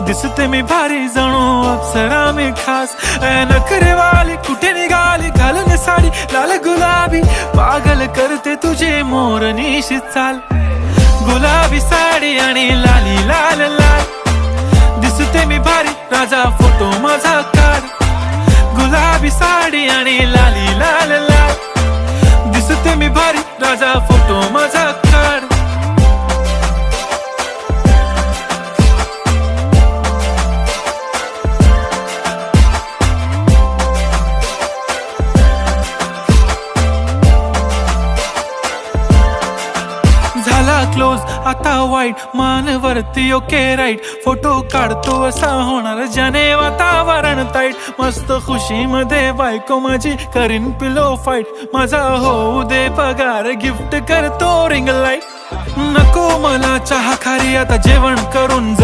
दिसते मी भारी जणू अप्सरा मी खास नखरे वाली कुठे निघाली घालून साडी लाल गुलाबी पागल करते तुझे मोरनीशी चाल गुलाबी साडी आणि लाली लाल लाल दिसते मी भारी राजा फोटो माझा काढ गुलाबी साडी आणि लाली लाल लाल दिसते मी भारी राजा फोटो माझा काढ झाला क्लोज आता वाईट मानवरती ओके राईट फोटो काढतो असा होणार ज्याने वातावरण ताईट मस्त खुशी मध्ये बायको माझी करीन पिलो फाईट माझा होऊ दे पगार गिफ्ट करतो रिंग लाईट नको मला चहा खारी आता जेवण करून जा